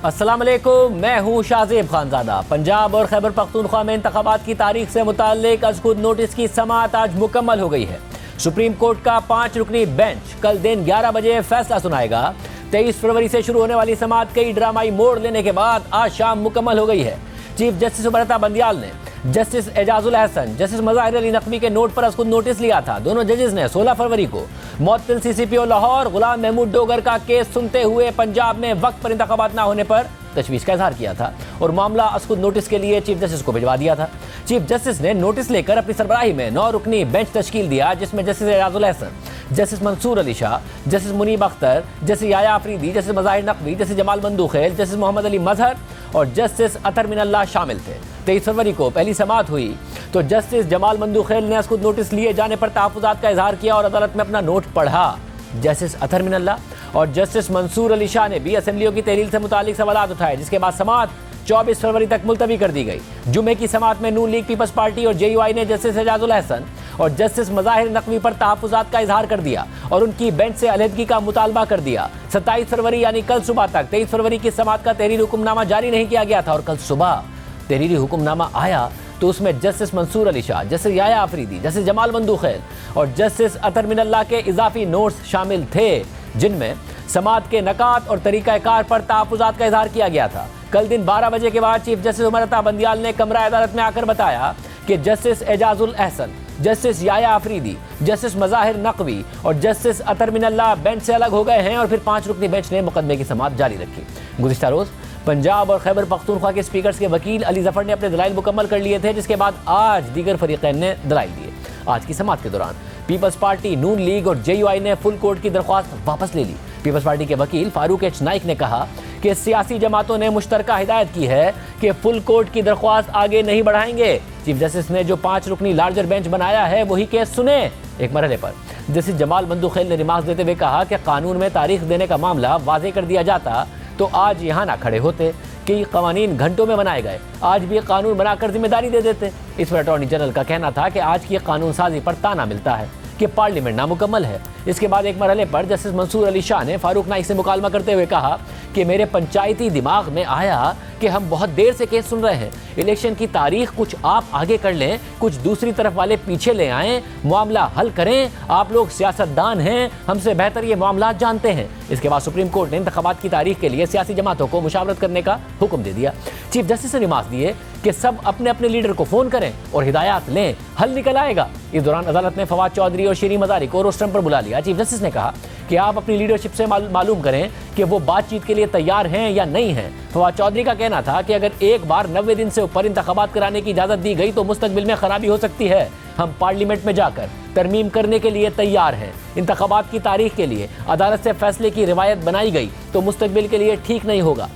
अस्सलाम वालेकुम, मैं हूँ शाहजेब खानजादा। पंजाब और खैबर पख्तूनख्वा में इंतखाबात की तारीख से मुताल्लिक अज़ खुद नोटिस की समाअत आज मुकम्मल हो गई है। सुप्रीम कोर्ट का 5 रुकनी बेंच कल दिन 11 बजे फैसला सुनाएगा। 23 फरवरी से शुरू होने वाली समाअत कई ड्रामाई मोड़ लेने के बाद आज शाम मुकम्मल हो गई है। चीफ जस्टिस उमर अता बंदियाल ने जस्टिस एजाजुल अहसन, जस्टिस मज़ाहिर अली नकवी के नोट पर खुद नोटिस लिया था। दोनों जजेस ने 16 फरवरी को मुअत्तल CCPO लाहौर गुलाम महमूद डोगर का केस सुनते हुए पंजाब में वक्त पर इंतखाबात न होने पर तशवीश का इजहार किया था और मामला खुद नोटिस के लिए चीफ जस्टिस को भिजवा दिया था। चीफ जस्टिस ने नोटिस लेकर अपनी सरबराही में 9 रुकनी बेंच तश्कील दिया, जिसमें justice Ejazul Ahsan, justice Mansoor Ali Shah, justice Munib Akhtar, justice Yahya Afridi, justice Mazahar Naqvi, justice Jamal Mandokhail, justice Muhammad Ali Mazhar और जस्टिस अतर मिनल्लाह शामिल थे। 23 फरवरी को पहली समाअत हुई तो जस्टिस जमाल बंदूखेल ने खुद नोटिस लिए जाने पर तहफ़्फ़ुज़ात का इजहार किया और अदालत में अपना नोट पढ़ा। जस्टिस अतर मिनल्लाह और जस्टिस मंसूर अली शाह ने भी असेंबलियों की तहलील से मुतालिक सवालात उठाए, जिसके बाद समाअत 24 फरवरी तक मुलतवी कर दी गई। जुमे की समाअत में नून लीग पीपल्स पार्टी और JUI ने जस्टिस एजाजुल अहसन और जस्टिस मज़ाहिर नकवी पर तहफ़्फ़ुज़ात का इजहार कर दिया और उनकी बेंच से अलहदगी का मुतालबा कर दिया। 27 फरवरी यानी कल सुबह तक 23 फरवरी की समाअत का तहरीरी हुक्मनामा जारी नहीं किया गया था और कल सुबह तहरीरी हुक्मनामा आया तो उसमें justice Mansoor Ali Shah, justice Yahya Afridi, justice Jamal Mandokhail और जस्टिस अतर मिनल्लाह के इजाफी नोट्स शामिल थे, जिनमें समाअत के नकात और तरीक़ाकार पर तहफ़्फ़ुज़ात का इजहार किया गया था। कल दिन 12 बजे के बाद चीफ जस्टिस उमर अता बंदियाल ने कमरा अदालत में आकर बताया कि justice Ejazul Ahsan, justice Yahya Afridi, justice Mazahar Naqvi और जस्टिस अतर मिनल्लाह बेंच से अलग हो गए हैं और फिर 5 रुकनी बेंच ने मुकदमे की समाअत जारी रखी। गुज़िश्ता रोज़ पंजाब और खैबर पख्तूनख्वा के स्पीकर्स के वकील अली ज़फ़र ने अपने दलाइल मुकम्मल कर लिए थे, जिसके बाद आज दीगर फरीक़ैन ने दलाइल दिए। आज की समाअत के दौरान पीपल्स पार्टी, नून लीग और JUI ने फुल कोर्ट की दरख्वास्त वापस ले ली। पीपल्स पार्टी के वकील फारूक H नाइक ने कहा कि सियासी जमातों ने मुश्तरका हिदायत की है कि फुल कोर्ट की दरख्वास्त आगे नहीं बढ़ाएंगे। चीफ जस्टिस ने जो 5 रुकनी लार्जर बेंच बनाया है वही केस सुने। एक मरहले पर जस्टिस जमाल बंदूखेल ने रिमार्क्स देते हुए कहा कि कानून में तारीख देने का मामला वाज़ेह कर दिया जाता तो आज यहाँ ना खड़े होते कि कवानीन घंटों में बनाए गए, आज भी कानून बनाकर जिम्मेदारी दे देते। इस पर अटॉर्नी जनरल का कहना था कि आज की कानून साजी पर ताना मिलता है कि पार्लियामेंट नामुकम्मल है। इसके बाद एक मरहले पर जस्टिस मंसूर अली शाह ने फारूक नाइक से मुकालमा करते हुए कहा कि मेरे पंचायती दिमाग में आया कि हम बहुत देर से केस सुन रहे हैं, इलेक्शन की तारीख कुछ आप आगे कर लें, कुछ दूसरी तरफ वाले पीछे ले आएं, मामला हल करें। आप लोग सियासतदान हैं, हमसे बेहतर ये मामला जानते हैं। इसके बाद सुप्रीम कोर्ट ने इंतखाबात की तारीख के लिए सियासी जमातों को मुशावरत करने का हुक्म दे दिया। चीफ जस्टिस ने रिमार्क्स दिए कि सब अपने अपने लीडर को फ़ोन करें और हिदायत लें, हल निकल आएगा। इस दौरान अदालत ने फवाद चौधरी और शीरी मज़ारी को रोस्टरम पर बुला लिया। चीफ जस्टिस ने कहा कि आप अपनी लीडरशिप से मालूम करें कि वो बातचीत के लिए तैयार हैं या नहीं हैं। फवाद चौधरी का कहना था कि अगर एक बार 90 दिन से ऊपर इंतखाबात कराने की इजाज़त दी गई तो मुस्तकबिल में खराबी हो सकती है। हम पार्लियामेंट में जाकर तरमीम करने के लिए तैयार हैं। इंतखाबात की तारीख के लिए अदालत से फैसले की रिवायत बनाई गई तो मुस्तकबिल के लिए ठीक नहीं होगा।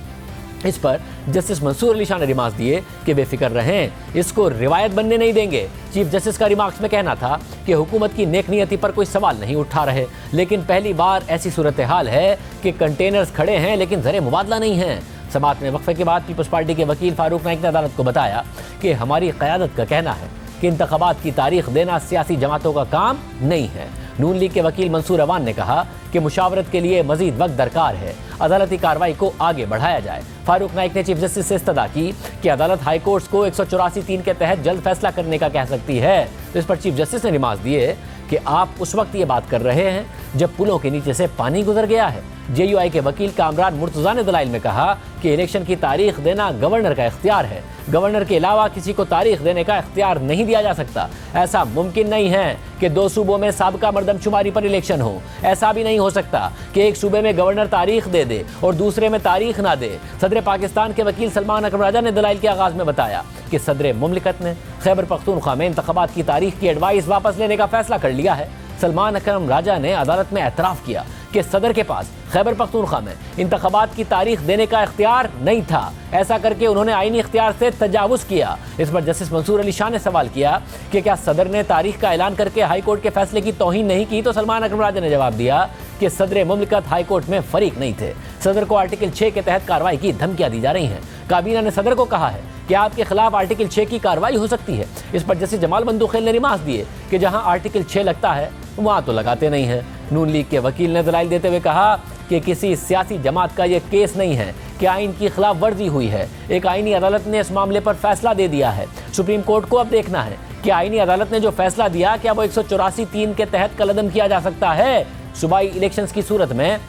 इस पर जस्टिस मंसूर अली शाह ने रिमार्क्स दिए कि बेफिक्र रहें, इसको रिवायत बनने नहीं देंगे। चीफ जस्टिस का रिमार्क्स में कहना था कि हुकूमत की नेक नियति पर कोई सवाल नहीं उठा रहे, लेकिन पहली बार ऐसी सूरत हाल है कि कंटेनर्स खड़े हैं लेकिन ज़र मुबादला नहीं है। समाअत में वक्फे के बाद पीपल्स पार्टी के वकील फारूक नाइक ने अदालत को बताया कि हमारी क़यादत का कहना है कि इंतखाबात की तारीख देना सियासी जमातों का काम नहीं है। नून लीग के वकील मंसूर अवान ने कहा कि मुशावरत के लिए मजीद वक्त दरकार है, अदालती कार्रवाई को आगे बढ़ाया जाए। फारूक नाइक ने चीफ जस्टिस से इस्तदा की कि अदालत हाई कोर्ट्स को 184(3) के तहत जल्द फैसला करने का कह सकती है। तो इस पर चीफ जस्टिस ने रिमार्क्स दिए कि आप उस वक्त ये बात कर रहे हैं जब पुलों के नीचे से पानी गुजर गया है। JUI के वकील कामरान मुर्तज़ा ने दलाइल में कहा कि इलेक्शन की तारीख देना गवर्नर का इख्तियार है, गवर्नर के अलावा किसी को तारीख देने का इख्तियार नहीं दिया जा सकता। ऐसा मुमकिन नहीं है कि 2 सूबों में साबका मरदमशुमारी पर इलेक्शन हो। ऐसा भी नहीं हो सकता कि एक सूबे में गवर्नर तारीख दे दे और दूसरे में तारीख ना दे। सदर पाकिस्तान के वकील सलमान अकरम राजा ने दलाइल के आगाज़ में बताया कि सदर मुमलिकत ने खैबर पख्तूनख्वा में इंतखाबात की तारीख की एडवाइस वापस लेने का फैसला कर लिया है। सलमान अकरम राजा ने अदालत में एतराफ़ किया कि सदर के पास खैबर पख्तूनख्वा में इंतखाबात की तारीख देने का इख्तियार नहीं था। ऐसा करके उन्होंने आईनी इख्तियार से तजावुज़ किया। इस पर जस्टिस मंसूर अली शाह ने सवाल किया कि क्या सदर ने तारीख का ऐलान करके हाई कोर्ट के फैसले की तौहीन नहीं की, तो सलमान अकरम राजा ने जवाब दिया कि सदर मुमलिकत हाई कोर्ट में फरीक नहीं थे। सदर को आर्टिकल 6 के तहत कार्रवाई की धमकियाँ दी जा रही हैं। काबीना ने सदर को कहा है कि आपके खिलाफ आर्टिकल 6 की कार्रवाई हो सकती है। इस पर जस्टिस जमाल बंदूखेल ने रिमार्क्स दिए कि जहां आर्टिकल 6 लगता है वहां तो लगाते नहीं है। नून लीग के वकील ने दलाइल देते हुए कहा कि किसी सियासी जमात का ये केस नहीं है कि आइन की खिलाफ वर्जी हुई है। एक आईनी अदालत ने इस मामले पर फैसला दे दिया है। सुप्रीम कोर्ट को अब देखना है कि आईनी अदालत ने जो फैसला दिया क्या वो 184(3) के तहत कलअदम किया जा सकता है। सूबाई इलेक्शंस की सूरत में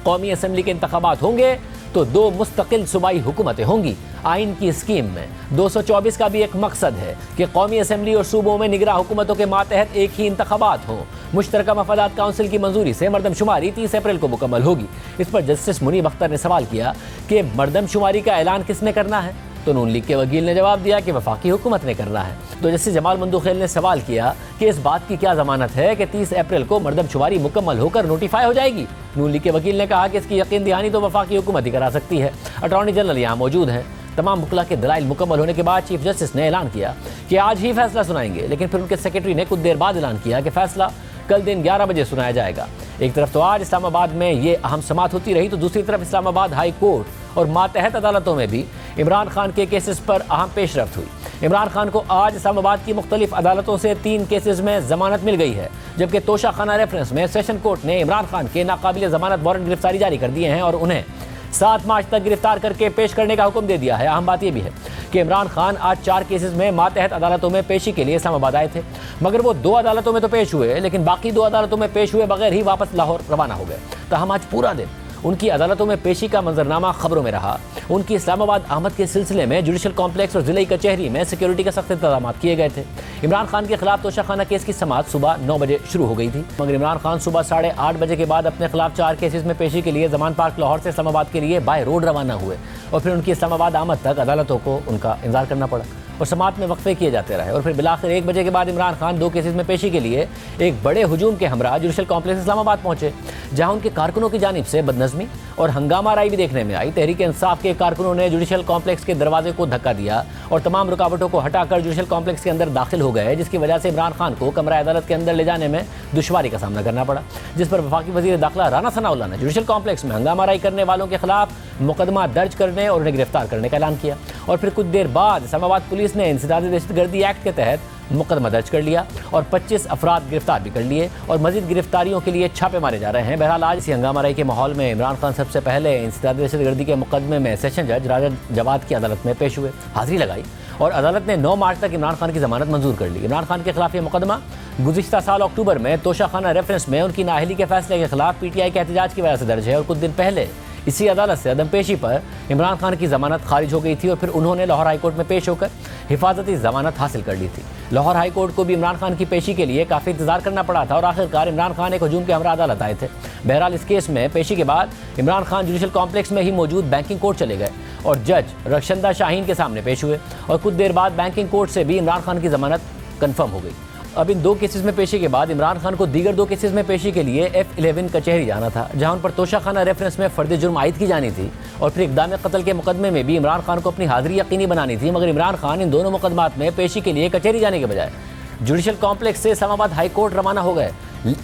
कौमी असम्बली के इंतखाबात होंगे तो 2 मुस्तकिल सूबाई हुकूमतें होंगी। आइन की स्कीम में 224 का भी एक मकसद है कि कौमी असम्बली और सूबों में निगरां हुकूमतों के मातहत एक ही इंतखाबात हों। मुश्तरका मफादात काउंसिल की मंजूरी से मरदमशुमारी 30 अप्रैल को मुकम्मल होगी। इस पर जस्टिस मुनीब अख्तर ने सवाल किया कि मरदमशुमारी का ऐलान किसने करना है, तो नून लीग के वकील ने जवाब दिया कि वफाकी हुकूमत ने करना है। तो जस्टिस जमाल मंदूखेल ने सवाल किया कि इस बात की क्या जमानत है कि 30 अप्रैल को मरदमशुमारी मुकम्मल होकर नोटिफाई हो जाएगी। नून लीग के वकील ने कहा कि इसकी यकीन दहानी तो वफाकी हुकूमत ही करा सकती है। अटॉर्नी जनरल यहाँ मौजूद हैं। तमाम मुकला के दलाइल मुकम्मल होने के बाद चीफ जस्टिस ने ऐलान किया कि आज ही फैसला सुनाएंगे, लेकिन फिर उनके सेक्रेटरी ने कुछ देर बाद ऐलान किया कि फैसला कल दिन 11 बजे सुनाया जाएगा। एक तरफ तो आज इस्लामाबाद में ये अहम समात होती रही, तो दूसरी तरफ इस्लामाबाद हाई कोर्ट और मातहत अदालतों में भी इमरान खान के केसेस पर अहम पेशरफ्त हुई। इमरान खान को आज इस्लामाबाद की मुख्तलिफ अदालतों से 3 केसेस में जमानत मिल गई है, जबकि तोशा खाना रेफरेंस में सेशन कोर्ट ने इमरान खान के नाकाबिल जमानत वारंट गिरफ्तारी जारी कर दिए हैं और उन्हें 7 मार्च तक गिरफ्तार करके पेश करने का हुक्म दे दिया है। अहम बात यह भी है कि इमरान खान आज 4 केसेस में मातहत अदालतों में पेशी के लिए इस्लामाबाद आए थे, मगर वो 2 अदालतों में तो पेश हुए, लेकिन बाकी 2 अदालतों में पेश हुए बगैर ही वापस लाहौर रवाना हो गए। तो हम आज पूरा दिन उनकी अदालतों में पेशी का मंजरनामा खबरों में रहा। उनकी इस्लामाबाद आमद के सिलसिले में जुडिशल कॉम्प्लेक्स और जिले कचहरी में सिक्योरिटी के सख्त इंतजाम किए गए थे। इमरान खान के खिलाफ तोशाखाना केस की समाअत सुबह 9 बजे शुरू हो गई थी, मगर इमरान खान सुबह 8:30 बजे के बाद अपने खिलाफ 4 केसेस में पेशी के लिए जमान पार्क लाहौर से इस्लामाबाद के लिए बाय रोड रवाना हुए और फिर उनकी इस्लामाबाद आमद तक अदालतों को उनका इंतजार करना पड़ा और समाअत में वक्फे किए जाते रहे और फिर बिलाखिर 1 बजे के बाद इमरान खान 2 केसेस में पेशी के लिए एक बड़े हुजूम के हमरा जुडिशल कॉम्प्लेक्स इस्लामाबाद पहुंचे, जहां उनके कारकुनों की जानिब से बदनज़मी और हंगामा राई भी देखने में आई। तहरीक इंसाफ के कारकुनों ने जुडिशल कॉम्प्लेक्स के दरवाजे को धक्का दिया और तमाम रुकावटों को हटाकर जुडिशल कॉम्प्लेक्स के अंदर दाखिल हो गए, जिसकी वजह से इमरान खान को कमरा अदालत के अंदर ले जाने में दुश्वारी का सामना करना पड़ा, जिस पर वफाकी वज़ीर दाखिला राना सनाउल्लाह ने जुडिशल कॉम्प्लेक्स में हंगामा राई करने वालों के खिलाफ मुकदमा दर्ज करने और उन्हें गिरफ्तार करने का ऐलान किया। और फिर कुछ देर बाद इस्लामाबाद पुलिस ने इंसदाद दहशतगर्दी एक्ट के तहत मुकदमा दर्ज कर लिया और 25 अफराद गिरफ्तार भी कर लिए और मजीद गिरफ्तारियों के लिए छापे मारे जा रहे हैं। बहरहाल आज इसी हंगामा राई के माहौल में इमरान खान सबसे पहले इंसदाद दहशतगर्दी के मुकदमे में सेशन जज राजा जवाद की अदालत में पेश हुए, हाजिरी लगाई और अदालत ने 9 मार्च तक इमरान खान की जमानत मंजूर कर ली। इमरान खान के खिलाफ ये मुकदमा गुज़िश्ता साल अक्टूबर में तोशाखाना रेफरेंस में उनकी नाअहली के फैसले के खिलाफ PTI के एहतजाज की वजह से दर्ज है और कुछ दिन पहले इसी अदालत से अदम पेशी पर इमरान खान की जमानत खारिज हो गई थी और फिर उन्होंने लाहौर हाई कोर्ट में पेश होकर हिफाजती जमानत हासिल कर ली थी। लाहौर हाई कोर्ट को भी इमरान खान की पेशी के लिए काफ़ी इंतजार करना पड़ा था और आखिरकार इमरान खान एक हुजूम के हमरा अदालत आए थे। बहरहाल इस केस में पेशी के बाद इमरान खान जुडिशल कॉम्प्लेक्स में ही मौजूद बैंकिंग कोर्ट चले गए और जज रक्षंदा शाहीन के सामने पेश हुए और कुछ देर बाद बैंकिंग कोर्ट से भी इमरान खान की जमानत कन्फर्म हो गई। अब इन 2 केसेस में पेशी के बाद इमरान खान को दीगर 2 केसेस में पेशी के लिए F11 कचहरी जाना था, जहां उन पर तोशाखाना रेफरेंस में फर्द जुर्म आयद की जानी थी और फिर इक़दाम कत्ल के मुकदमे में भी इमरान खान को अपनी हाजिरी यकीनी बनानी थी। मगर इमरान खान इन दोनों मुकदमात में पेशी के लिए कचहरी जाने के बजाय जुडिशल कॉम्प्लेक्स से इस्लामाबाद हाई कोर्ट रवाना हो गए,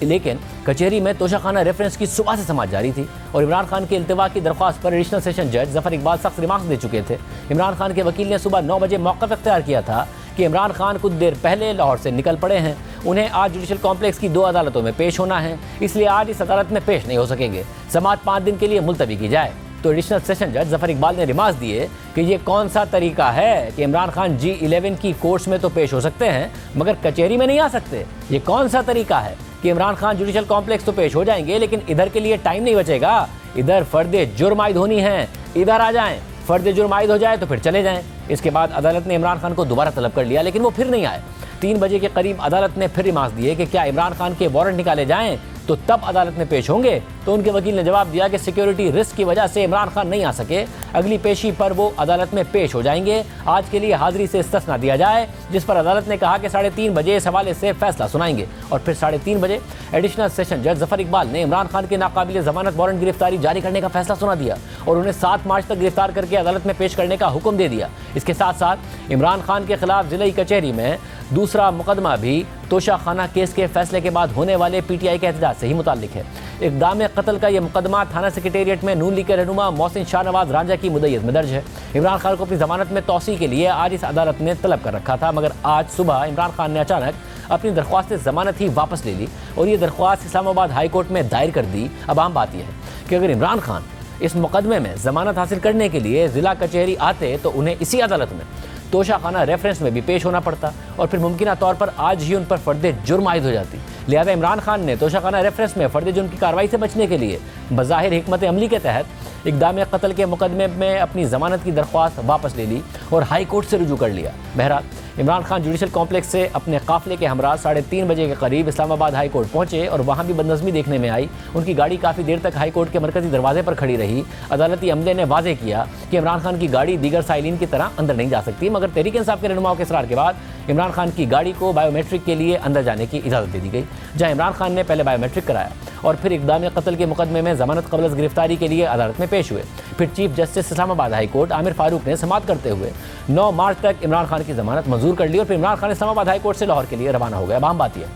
लेकिन कचहरी में तोशाखाना रेफरेंस की सुबह से समाअत जारी थी और इमरान खान के इल्तिवा की दरख्वास्त पर एडिशनल सेशन जज जफर इकबाल सख्त रिमार्क्स दे चुके थे। इमरान खान के वकील ने सुबह 9 बजे मौक़िफ़ इख्तियार किया था कि इमरान खान कुछ देर पहले लाहौर से निकल पड़े हैं, उन्हें आज जुडिशल कॉम्प्लेक्स की 2 अदालतों में पेश होना है, इसलिए आज इस अदालत में पेश नहीं हो सकेंगे। समाअत 5 दिन के लिए मुलतवी की जाए। तो एडिशनल सेशन जज जफर इकबाल ने रिमार्क्स दिए कि ये कौन सा तरीका है कि इमरान खान G11 की कोर्ट्स में तो पेश हो सकते हैं मगर कचहरी में नहीं आ सकते। ये कौन सा तरीका है कि इमरान खान जुडिशल कॉम्प्लेक्स तो पेश हो जाएंगे लेकिन इधर के लिए टाइम नहीं बचेगा, इधर फर्द जुर्म आयद होनी है, इधर आ जाएं, फर्द जुर्म आयद हो जाए तो फिर चले जाएं। इसके बाद अदालत ने इमरान खान को दोबारा तलब कर लिया लेकिन वो फिर नहीं आए। 3 बजे के करीब अदालत ने फिर रिमार्क्स दिए कि क्या इमरान खान के वारंट निकाले जाएं तो तब अदालत में पेश होंगे। तो उनके वकील ने जवाब दिया कि सिक्योरिटी रिस्क की वजह से इमरान खान नहीं आ सके, अगली पेशी पर वो अदालत में पेश हो जाएंगे। आज के लिए हाजिरी से इस्तिस्ना दिया जाए, जिस पर अदालत ने कहा कि 3:30 बजे इस हवाले से फैसला सुनाएंगे और फिर 3:30 बजे एडिशनल सेशन जज जफर इकबाल ने इमरान खान के नाकाबिल जमानत वारंट गिरफ्तारी जारी करने का फैसला सुना दिया और उन्हें 7 मार्च तक गिरफ्तार करके अदालत में पेश करने का हुक्म दे दिया। इसके साथ साथ इमरान खान के खिलाफ जिले कचहरी में दूसरा मुकदमा भी तोशाखाना केस के फैसले के बाद होने वाले PTI के एहतजाज से ही मुताल्लिक है। इक़दाम कत्ल का यह मुकदमा थाना सेक्रेटेरिएट में नून लीग के रहनुमा मोहसिन शाहनवाज रांझा की मुद्दत में दर्ज है। इमरान खान को अपनी जमानत में तौसी के लिए आज इस अदालत ने तलब कर रखा था, मगर आज सुबह इमरान खान ने अचानक अपनी दरख्वास्त जमानत ही वापस ले ली और ये दरख्वास्त इस्लामाबाद हाई कोर्ट में दायर कर दी। अब आम बात यह है कि अगर इमरान खान इस मुकदमे में जमानत हासिल करने के लिए ज़िला कचहरी आते तो उन्हें इसी अदालत में तोशाखाना रेफरेंस में भी पेश होना पड़ता और फिर मुमकिन तौर पर आज ही उन पर फर्द जुर्म आयद हो जाती। लिहाजा इमरान खान ने तोशाखाना रेफरेंस में फर्द जुर्म की कार्रवाई से बचने के लिए बज़ाहिर हिकमत अमली के तहत इक़दाम कत्ल के मुकदमे में अपनी ज़मानत की दरख्वास्त वापस ले ली और हाई कोर्ट से रुजू कर लिया। बहरहाल इमरान खान जुडिशल कॉम्प्लेक्स से अपने काफिले के हमरा 3:30 बजे के करीब इस्लामाबाद हाई कोर्ट पहुंचे और वहां भी बदनज़मी देखने में आई। उनकी गाड़ी काफ़ी देर तक हाई कोर्ट के मरकजी दरवाजे पर खड़ी रही। अदालती अमले ने वाज़े किया कि इमरान खान की गाड़ी दीगर साइलिन की तरह अंदर नहीं जा सकती, मगर तहरीक इंसाफ के रहनुमाओं के इसरार के बाद इमरान खान की गाड़ी को बायोमेट्रिक के लिए अंदर जाने की इजाज़त दे दी गई, जहाँ इमरान खान ने पहले बायोमेट्रिक कराया और फिर इक़दाम कत्ल के मुकदमे में ज़मानत क़ब्ल गिरफ्तारी के लिए अदालत में पेश हुए। फिर chief justice Islamabad high court Aamir Farooq ने समाअत करते हुए 9 मार्च तक इमरान खान की ज़मानत मंजूर कर ली और फिर इमरान खान इस्लामाबाद हाई कोर्ट से लाहौर के लिए रवाना हो गया। अहम बात यह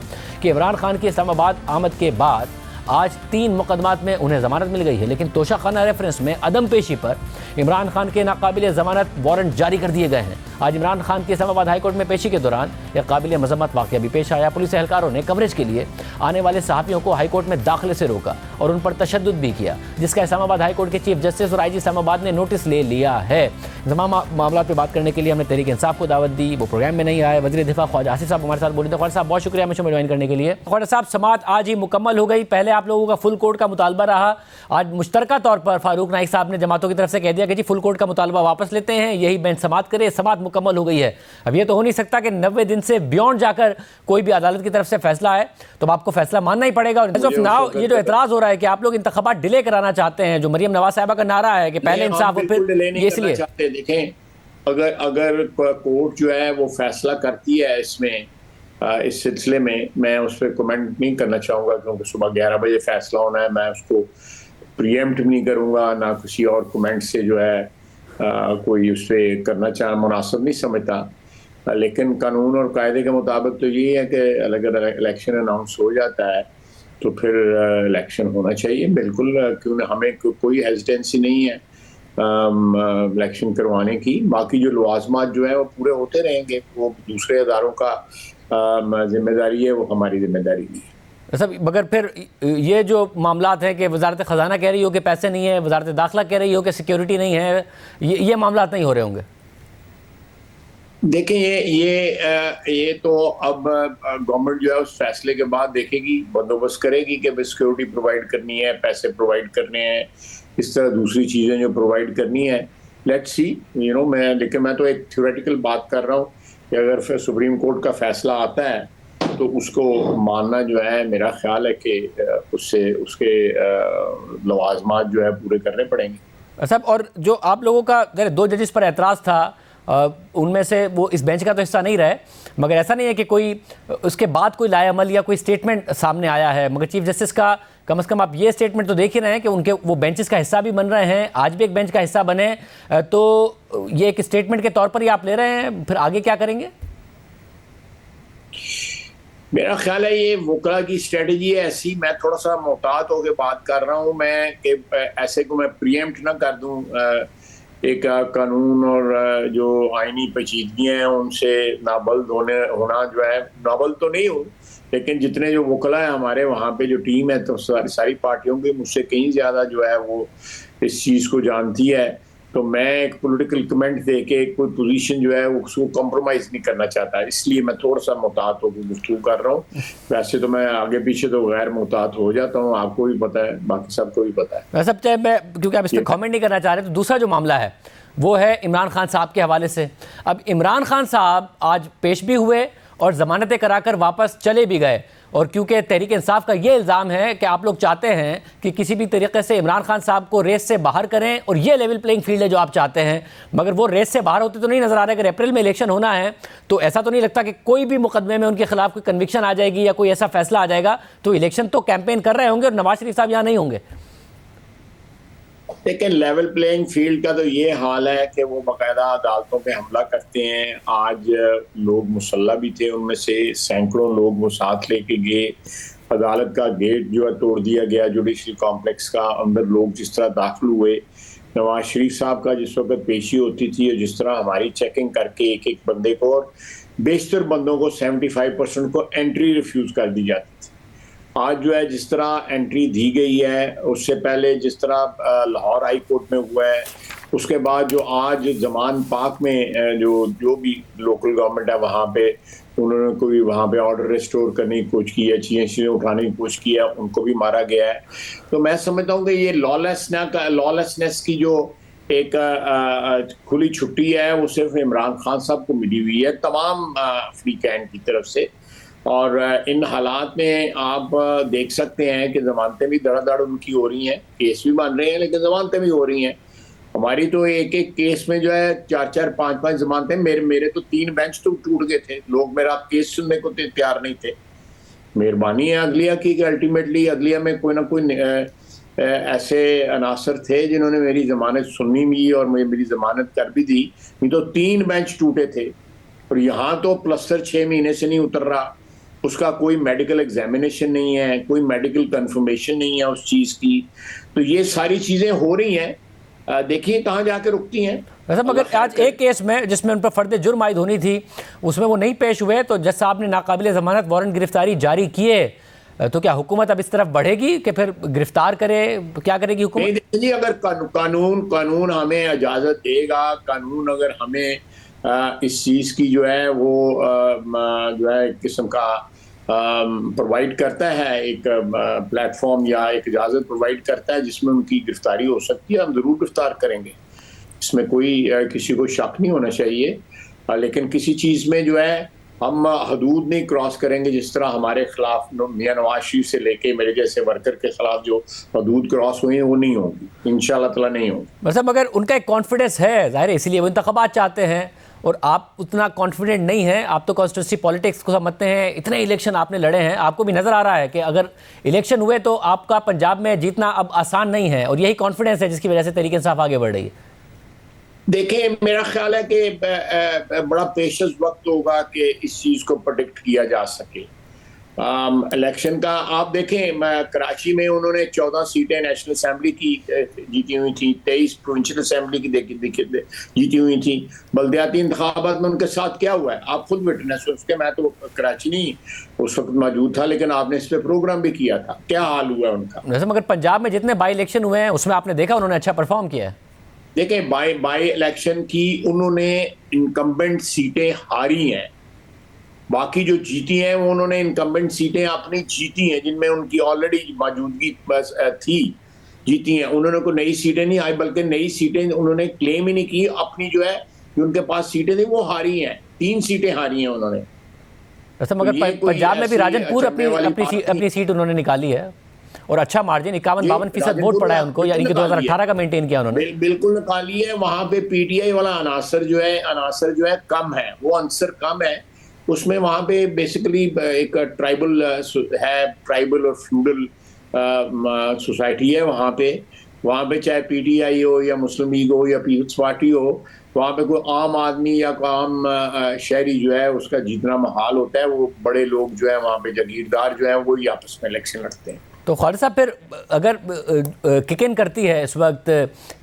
कि इमरान खान की इस्लामाबाद आमद के बाद आज 3 मुकदमात में उन्हें ज़मानत मिल गई है, लेकिन तोशाखाना रेफरेंस में अदम पेशी पर इमरान खान के नाकाबिल ज़मानत वारंट जारी कर दिए गए हैं। आज इमरान खान की इस्लामाबाद हाई कोर्ट में पेशी के दौरान एक काबिल मजम्मत वाक़या भी पेश आया। पुलिस एहलकारों ने कवरेज के लिए आने वाले सहाफ़ियों को हाई कोर्ट में दाखिले से रोका और उन पर तशद्दुद भी किया, जिसका इस्लामाबाद हाई कोर्ट के चीफ जस्टिस और IG इस्लामाबाद ने नोटिस ले लिया है। तमाम मामला पर बात करने के लिए हमने तहरीक इंसाफ को दावत दी, वो प्रोग्राम में नहीं आए। वज़ीर दिफा ख्वाजा आसिफ साहब हमारे साथ बोले थे। ख्वाजा साहब बहुत शुक्रिया मुझे ज्वाइन करने के लिए। ख्वाजा साहब समाअत आज ही मुकम्मल हो गई। पहले आप लोगों का फुल कोर्ट का मुतालबा रहा, आज मुश्तरका तौर पर फारूक नाइक साहब ने जमातों की तरफ से कह दिया कि जी फुल कोर्ट का मुतालबा वापस लेते हैं, यही बेंच समाअत करे। समाअत मुकम्मल हो गई है। अब ये तो हो नहीं सकता कि 90 दिन से बियॉन्ड जाकर कोई भी अदालत की तरफ से फैसला आए, तो आपको फैसला मानना ही पड़ेगा। और नाउ ये जो एतराज़ हो रहा है कि आप लोग इंतखाबात डिले कराना चाहते हैं, जो मरियम नवाज साहिबा का नारा है कि पहले इंसाफ और फिर ये, इसलिए देखें अगर कोर्ट जो है वो फैसला करती है इसमें इस सिलसिले में, मैं उस पर कमेंट नहीं करना चाहूँगा क्योंकि सुबह 11 बजे फैसला होना है। मैं उसको प्रीएम्प्ट नहीं करूँगा, ना किसी और कमेंट से जो है कोई उस पर करना मुनासिब नहीं समझता। लेकिन कानून और कायदे के मुताबिक तो ये है कि अगर इलेक्शन अनाउंस हो जाता है तो फिर इलेक्शन होना चाहिए बिल्कुल, क्योंकि हमें कोई हेजिटेंसी नहीं है इलेक्शन करवाने की। बाकी जो लवाजमात जो है वो पूरे होते रहेंगे, वो दूसरे अदारों का जिम्मेदारी है, वो हमारी जिम्मेदारी नहीं है। सब मगर फिर ये जो मामलात हैं कि वजारत ख़जाना कह रही हो कि पैसे नहीं है, वजारत दाखिला कह रही हो कि सिक्योरिटी नहीं है, ये मामलात नहीं हो रहे होंगे। देखें ये तो अब गवर्नमेंट जो है उस फैसले के बाद देखेगी, बंदोबस्त करेगी कि सिक्योरिटी प्रोवाइड करनी है, पैसे प्रोवाइड करने हैं, इस तरह दूसरी चीज़ें जो प्रोवाइड करनी है। लेट्स सी, लेकिन मैं तो एक थ्योरेटिकल बात कर रहा हूँ कि अगर फिर सुप्रीम कोर्ट का फैसला आता है तो उसको मानना जो है, मेरा ख्याल है कि उसके लवाजमात जो है पूरे करने पड़ेंगे। साहब, और जो आप लोगों का 2 जजेस पर एतराज़ था, उनमें से वो इस बेंच का तो हिस्सा नहीं रहे, मगर ऐसा नहीं है कि कोई उसके बाद कोई लाएअमल या कोई स्टेटमेंट सामने आया है, मगर चीफ जस्टिस का कम से कम आप ये स्टेटमेंट तो देख ही रहे हैं कि उनके वो बेंचेस का हिस्सा भी बन रहे हैं, आज भी एक बेंच का हिस्सा बने, तो ये एक स्टेटमेंट के तौर पर ही आप ले रहे हैं, फिर आगे क्या करेंगे? मेरा ख्याल है ये वकला की स्ट्रेटजी है ऐसी। मैं थोड़ा सा मोहतात होकर बात कर रहा हूँ, मैं कि ऐसे को मैं प्रीएम्प्ट ना कर दूँ एक कानून और जो आईनी पेचीदगियाँ हैं उनसे नाबल्द होना जो है, नाबल्द तो नहीं हूँ, लेकिन जितने जो वकला है हमारे वहाँ पे जो टीम है तो सारी पार्टियों की मुझसे कहीं ज़्यादा जो है वो इस चीज़ को जानती है। तो मैं एक पॉलिटिकल कमेंट दे के कोई पोजीशन जो है उसको कॉम्प्रोमाइज़ नहीं करना चाहता, इसलिए मैं थोड़ा सा मोहतात होकर गुफ्तगू कर रहा हूँ। वैसे तो मैं आगे पीछे तो गैर मोहतात हो जाता हूँ, आपको भी पता है, बाकी सबको भी पता है। वैसे चाहे मैं, क्योंकि आप इस पर कॉमेंट नहीं करना चाह रहे, तो दूसरा जो मामला है वो है इमरान खान साहब के हवाले से। अब इमरान खान साहब आज पेश भी हुए और ज़मानतें कराकर वापस चले भी गए, और क्योंकि तहरीक इंसाफ का ये इल्ज़ाम है कि आप लोग चाहते हैं कि किसी भी तरीके से इमरान खान साहब को रेस से बाहर करें, और ये लेवल प्लेइंग फील्ड है जो आप चाहते हैं, मगर वो रेस से बाहर होते तो नहीं नज़र आ रहा। अगर अप्रैल में इलेक्शन होना है तो ऐसा तो नहीं लगता कि कोई भी मुकदमे में उनके खिलाफ कोई कन्विक्शन आ जाएगी या कोई ऐसा फैसला आ जाएगा, तो इलेक्शन तो कैंपेन कर रहे होंगे और नवाज शरीफ साहब यहाँ नहीं होंगे। लेकिन लेवल प्लेइंग फील्ड का तो ये हाल है कि वो बाकायदा अदालतों पे हमला करते हैं। आज लोग मुसल्ला भी थे, उनमें से सैकड़ों लोग वो साथ लेके गए, अदालत का गेट जो है तोड़ दिया गया, जुडिशल कॉम्प्लेक्स का, अंदर लोग जिस तरह दाखिल हुए, नवाज शरीफ साहब का जिस वक्त पेशी होती थी और जिस तरह हमारी चेकिंग करके एक एक बंदे को, और बेशतर बंदों को 75% को एंट्री रिफ्यूज़ कर दी जाती थी। आज जो है जिस तरह एंट्री दी गई है, उससे पहले जिस तरह लाहौर हाई कोर्ट में हुआ है, उसके बाद जो आज जमान पाक में जो भी लोकल गवर्नमेंट है वहाँ पे उन्होंने कोई वहाँ पे ऑर्डर रिस्टोर करने की कोशिश की है, चीज़ें उठाने की कोशिश की है, उनको भी मारा गया है। तो मैं समझता हूँ कि ये लॉलेसनेस की जो एक खुली छुट्टी है वो सिर्फ इमरान खान साहब को मिली हुई है तमाम फ्री कैंट की तरफ से। और इन हालात में आप देख सकते हैं कि जमानतें भी धड़ाधड़ उनकी हो रही हैं, केस भी बन रहे हैं, लेकिन जमानतें भी हो रही हैं। हमारी तो एक एक केस में जो है 4-4 5-5 जमानतें, मेरे तो 3 बेंच तो टूट गए थे, लोग मेरा केस सुनने को तैयार नहीं थे। मेहरबानी है अदलिया की कि अल्टीमेटली अदलिया में कोई ना कोई ऐसे अनासर थे जिन्होंने मेरी जमानत सुननी भी और मेरी जमानत कर भी दी, नहीं तो 3 बेंच टूटे थे। और यहाँ तो प्लस्तर 6 महीने से नहीं उतर रहा, उसका कोई मेडिकल एग्जामिनेशन नहीं है, कोई मेडिकल कंफर्मेशन नहीं है उस चीज़ की। तो ये सारी चीज़ें हो रही हैं, देखिए कहाँ जाके रुकती हैं। वैसे मगर आज एक केस में जिसमें उन पर फर्द जुर्म आयद होनी थी उसमें वो नहीं पेश हुए, तो जज साहब ने नाकाबिल ज़मानत वारंट गिरफ्तारी जारी किए, तो क्या हुकूमत अब इस तरफ बढ़ेगी कि फिर गिरफ्तार करे, क्या करेगी हुकूमत? नहीं देखिए जी, अगर कानून हमें इजाज़त देगा, कानून अगर हमें इस चीज़ की जो है वो जो है एक किस्म का प्रोवाइड करता है, एक प्लेटफॉर्म या एक इजाज़त प्रोवाइड करता है जिसमें उनकी गिरफ्तारी हो सकती है, हम ज़रूर गिरफ्तार करेंगे। इसमें कोई किसी को शक नहीं होना चाहिए। लेकिन किसी चीज़ में जो है हम हदूद नहीं क्रॉस करेंगे, जिस तरह हमारे खिलाफ मियां नवाज शरीफ से लेके मेरे जैसे वर्कर के खिलाफ जो हदूद क्रॉस हुई हैं वो नहीं होगी, इंशाल्लाह ताला नहीं होगी। मतलब मगर उनका एक कॉन्फिडेंस है, जाहिर है, इसीलिए वो इंतखाबात चाहते हैं, और आप उतना कॉन्फिडेंट नहीं हैं। आप तो कॉन्स्टिट्यूंसी पॉलिटिक्स को समझते हैं, इतने इलेक्शन आपने लड़े हैं, आपको भी नज़र आ रहा है कि अगर इलेक्शन हुए तो आपका पंजाब में जीतना अब आसान नहीं है, और यही कॉन्फिडेंस है जिसकी वजह से तहरीक इंसाफ आगे बढ़ रही है। देखिए मेरा ख्याल है कि बड़ा पेशेंस वक्त होगा कि इस चीज़ को प्रेडिक्ट किया जा सके। इलेक्शन का आप देखें, कराची में उन्होंने 14 सीटें नेशनल असेंबली की जीती हुई थी, 23 प्रोविंशियल असेंबली की जीती हुई थी। बल्दियाती इंतखाबात में उनके साथ क्या हुआ है आप खुद विटनेस हो उसके। मैं तो कराची नहीं उस वक्त मौजूद था, लेकिन आपने इस पर प्रोग्राम भी किया था, क्या हाल हुआ है उनका। वैसे मगर पंजाब में जितने बाई इलेक्शन हुए हैं उसमें आपने देखा उन्होंने अच्छा परफॉर्म किया है। देखें बाई इलेक्शन की उन्होंने इनकम्बेंट सीटें हारी हैं, बाकी जो जीती हैं वो उन्होंने इनकम्बेंट सीटें अपनी जीती हैं जिनमें उनकी ऑलरेडी मौजूदगी बस थी, जीती हैं। उन्होंने कोई नई सीटें नहीं आई, बल्कि नई सीटें उन्होंने क्लेम ही नहीं की। अपनी जो है जो उनके पास सीटें थी वो हारी हैं, 3 सीटें हारी हैं उन्होंने। वैसे मगर पंजाब में भी राजनपुर अपनी सीट उन्होंने निकाली है, और अच्छा मार्जिन 51-52% वोट पड़ा है उनको, यानी कि 2018 का मेंटेन किया उन्होंने। बिल्कुल निकाली है। वहां पे पीटीआई वाला अनासर जो है कम है, वो अंसर कम है उसमें। वहां पे बेसिकली एक ट्राइबल है, ट्राइबल और फ्यूडल सोसाइटी है वहां पे चाहे पीटीआई हो या मुस्लिम लीग हो या पीपल्स पार्टी हो, वहाँ पे कोई आम आदमी या कोई आम शहरी जो है उसका जीतना महाल होता है। वो बड़े लोग जो है वहाँ पे जागीरदार जो है वो ही आपस में इलेक्शन लड़ते हैं। तो ख्वाजा साहब फिर अगर किक इन करती है इस वक्त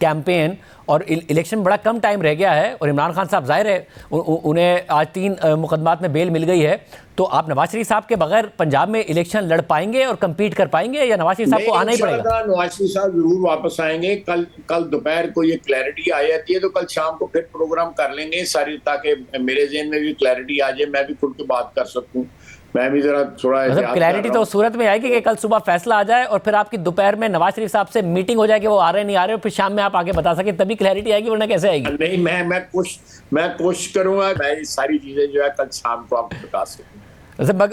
कैंपेन और इलेक्शन बड़ा कम टाइम रह गया है, और इमरान खान साहब जाहिर है उन्हें आज 3 मुकदमात में बेल मिल गई है, तो आप नवाज शरीफ साहब के बगैर पंजाब में इलेक्शन लड़ पाएंगे और कम्पीट कर पाएंगे, या नवाज शरीफ साहब को आना ही पड़ेगा? नवाज शरीफ साहब जरूर वापस आएंगे। कल दोपहर को ये क्लैरिटी आ जाती है तो कल शाम को फिर प्रोग्राम कर लेंगे सारी, ताकि मेरे ज़हन में भी क्लैरिटी आ जाए, मैं भी खुल के बात कर सकूँ। मैं भी जरा थोड़ा मतलब क्लैरिटी तो सूरत में आएगी कि कल सुबह फैसला आ जाए और फिर आपकी दोपहर में नवाज शरीफ साहब से मीटिंग हो जाए कि वो आ रहे नहीं आ रहे, और फिर शाम में आप आके बता सके, तभी क्लैरिटी आएगी, वरना कैसे आएगी? नहीं, मैं कोशिश करूंगा मैं ये सारी चीजें जो है कल शाम को आपको बता सकूं।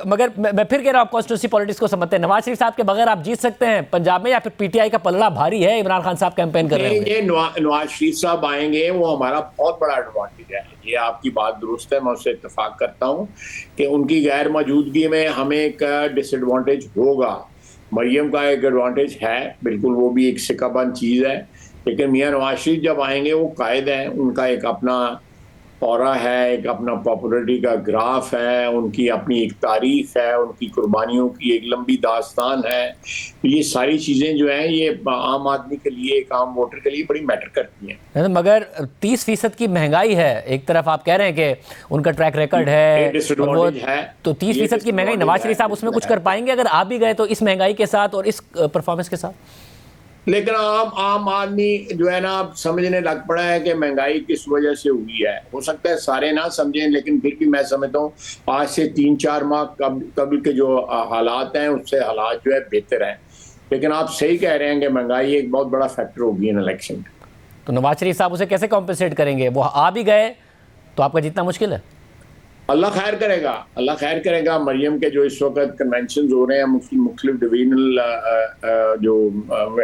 मगर मैं फिर कह रहा हूँ, कॉन्स्टिट्यूंसी पॉलिटिक्स को समझते हैं, नवाज शरीफ साहब के बगैर आप जीत सकते हैं पंजाब में, या फिर पीटीआई का पलड़ा भारी है, इमरान खान साहब कैंपेन कर रहे हैं? नवाज शरीफ साहब आएंगे वो हमारा बहुत बड़ा एडवांटेज है, ये आपकी बात दुरुस्त है, मैं उससे इत्तेफाक करता हूँ कि उनकी गैर मौजूदगी में हमें एक डिसएडवांटेज होगा। मरियम का एक एडवांटेज है बिल्कुल, वो भी एक सिक्काबंद चीज़ है, लेकिन मियाँ नवाज शरीफ जब आएंगे वो कायद हैं, उनका एक अपना ऑरा है, एक अपना पॉपुलरिटी का ग्राफ है, उनकी अपनी एक तारीख है, उनकी कुर्बानियों की एक लंबी दास्तान है। तो ये सारी चीज़ें जो हैं ये आम आदमी के लिए, एक आम वोटर के लिए बड़ी मैटर करती हैं। मगर 30% की महंगाई है, एक तरफ आप कह रहे हैं कि उनका ट्रैक रिकॉर्ड है, डिसएडवांटेज है। तो 30% की महंगाई, नवाज शरीफ साहब उसमें कुछ कर पाएंगे अगर आप भी गए तो, इस महंगाई के साथ और इस परफॉर्मेंस के साथ? लेकिन आम आदमी जो है ना अब समझने लग पड़ा है कि महंगाई किस वजह से हुई है। हो सकता है सारे ना समझें, लेकिन फिर भी मैं समझता हूँ आज से 3-4 माह कबल के जो हालात हैं उससे हालात जो है बेहतर हैं। लेकिन आप सही कह रहे हैं कि महंगाई एक बहुत बड़ा फैक्टर होगी इन इलेक्शन। तो नवाज शरीफ साहब उसे कैसे कॉम्पेंसेट करेंगे? वो आ भी गए तो आपका जीतना मुश्किल है। अल्लाह खैर करेगा, अल्लाह खैर करेगा। मरियम के जो इस वक्त कन्वेंशन हो रहे हैं मुख्तलिफ डिवीजनल जो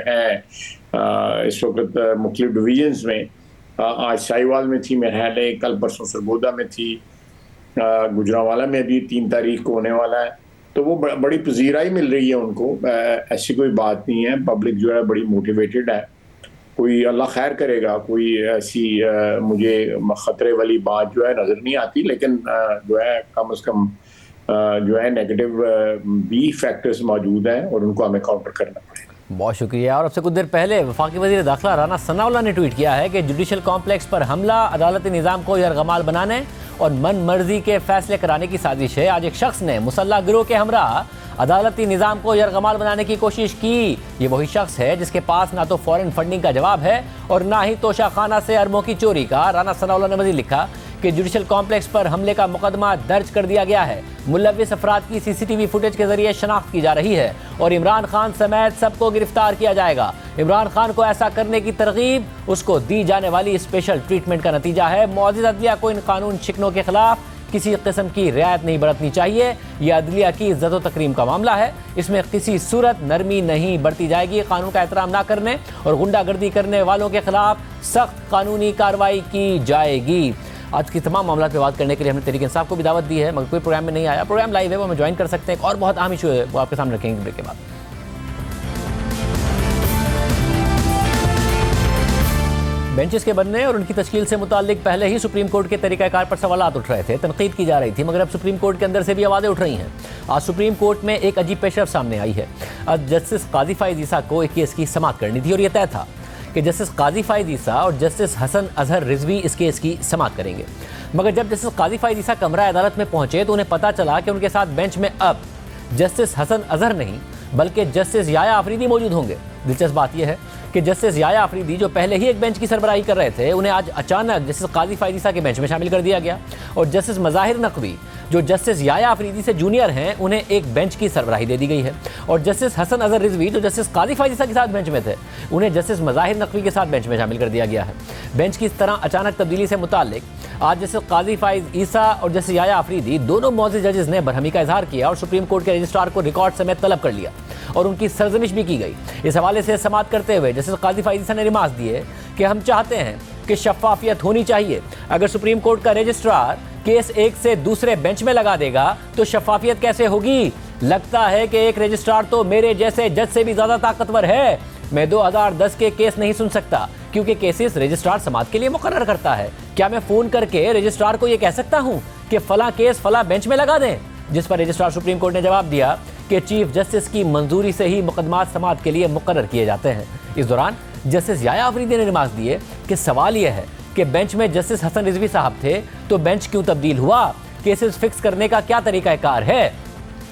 हैं इस वक्त मुख्तलिफ डिवीजन्स में, आज साहिवाल में थी मेरे ख्याल है, कल परसों सरगोदा में थी, गुजरांवाला में भी 3 तारीख को होने वाला है। तो वो बड़ी पजीराई मिल रही है उनको, ऐसी कोई बात नहीं है। पब्लिक जो है बड़ी मोटिवेटेड है। कोई अल्लाह खैर करेगा, कोई ऐसी मुझे ख़तरे वाली बात जो है नज़र नहीं आती। लेकिन जो है कम से कम जो है नेगेटिव भी फैक्टर्स मौजूद हैं और उनको हमें काउंटर करना पड़ेगा। बहुत शुक्रिया। और अब से कुछ देर पहले वफाकी वज़ीर दाखिला राना सनाउल्लाह ने ट्वीट किया है कि जुडिशल कॉम्प्लेक्स पर हमला अदालती निज़ाम को यरगमाल बनाने और मन मर्जी के फैसले कराने की साजिश है। आज एक शख्स ने मुसल्लह गिरोह के हमरा अदालती निज़ाम को यरगमाल बनाने की कोशिश की। ये वही शख्स है जिसके पास ना तो फॉरेन फंडिंग का जवाब है और ना ही तोशाखाना से अरबों की चोरी का। राना सनाउल्लाह ने मज़ीद लिखा कि जुडिशल कॉम्प्लेक्स पर हमले का मुकदमा दर्ज कर दिया गया है। मुलविस अफराद की CCTV फुटेज के जरिए शनाख्त की जा रही है और इमरान खान समेत सबको गिरफ्तार किया जाएगा। इमरान खान को ऐसा करने की तरगीब उसको दी जाने वाली स्पेशल ट्रीटमेंट का नतीजा है। मौजूदा अदलिया को इन कानून शिकनों के खिलाफ किसी किस्म की रियायत नहीं बरतनी चाहिए। यह अदलिया की इज्जत व तकरीम का मामला है, इसमें किसी सूरत नरमी नहीं बरती जाएगी। कानून का एहतराम ना करने और गुंडागर्दी करने वालों के खिलाफ सख्त कानूनी कार्रवाई की जाएगी। आज की तमाम मामला पे बात करने के लिए हमने तहरीक इंसाफ को भी दावत दी है, मगर कोई प्रोग्राम में नहीं आया। प्रोग्राम लाइव है, वो हमें ज्वाइन कर सकते हैं। एक और बहुत अहम इशू है, वो आपके सामने रखेंगे ब्रेक के बाद। बेंचेस के बनने और उनकी तश्कील से मुताल्लिक पहले ही सुप्रीम कोर्ट के तरीक़ाकार पर सवालात उठ रहे थे, तनकीद की जा रही थी, मगर अब सुप्रीम कोर्ट के अंदर से भी आवाज़ें उठ रही हैं। आज सुप्रीम कोर्ट में एक अजीब पेशरफ सामने आई है। आज जस्टिस काजी फ़ाइज़ ईसा को एक केस की समाअत करनी थी और यह तय था कि जस्टिस काजी फ़ाइज़ ईसा और जस्टिस हसन अजहर रिजवी इस केस की समाअत करेंगे। मगर जब जस्टिस काजी फ़ाइज़ ईसा कमरा अदालत में पहुंचे तो उन्हें पता चला कि उनके साथ बेंच में अब जस्टिस हसन अजहर नहीं बल्कि जस्टिस याया आफरीदी मौजूद होंगे। दिलचस्प बात यह है कि जस्टिस याया आफरीदी जो पहले ही एक बेंच की सरबराही कर रहे थे, उन्हें आज अचानक जस्टिस काजी फ़ाइज़ ईसा के बेंच में शामिल कर दिया गया और जस्टिस मज़ाहिर नकवी जो जस्टिस याया आफरीदी से जूनियर हैं, उन्हें एक बेंच की सरबराही दे दी गई है और जस्टिस हसन अजहर रिजवी जो जस्टिस काजी फ़ाइज़ ईसा के साथ बेंच में थे, उन्हें जस्टिस मज़ाहिर नकवी के साथ बेंच में शामिल कर दिया गया है। बेंच की इस तरह अचानक तब्दीली से मुताल्लिक आज जस्टिस काजी फ़ाइज़ ईसा और जस्टिस याया आफरीदी दोनों मौजूद जजेस ने बरहमी का इजहार किया और सुप्रीम कोर्ट के रजिस्ट्रार को रिकॉर्ड समेत तलब कर लिया और उनकी सरजमिश भी की गई। इस हवाले से समाअत करते हुए जस्टिस काजी फ़ाइज़ ईसा ने रिमार्क दिए कि हम चाहते हैं कि शफाफियत होनी चाहिए। अगर सुप्रीम कोर्ट का रजिस्ट्रार केस एक से दूसरे बेंच में लगा देगा तो शफाफियत कैसे होगी? लगता है कि एक रजिस्ट्रार तो मेरे जैसे जज से भी ज्यादा ताकतवर है। मैं 2010 के केस नहीं सुन सकता क्योंकि केसेस रजिस्ट्रार समाअत के लिए मुकर्रर करता है। क्या मैं फोन करके रजिस्ट्रार को यह कह सकता हूं कि फला केस फला बेंच में लगा दें? जिस पर रजिस्ट्रार सुप्रीम कोर्ट ने जवाब दिया कि चीफ जस्टिस की मंजूरी से ही मुकदमात समाअत के लिए मुकर्रर किए जाते हैं। इस दौरान जस्टिस याया आफरीदी ने रिमार्क दिए कि सवाल यह है कि बेंच में जस्टिस हसन रिजवी साहब थे तो बेंच क्यों तब्दील हुआ? केसेस फिक्स करने का क्या तरीकाकार है?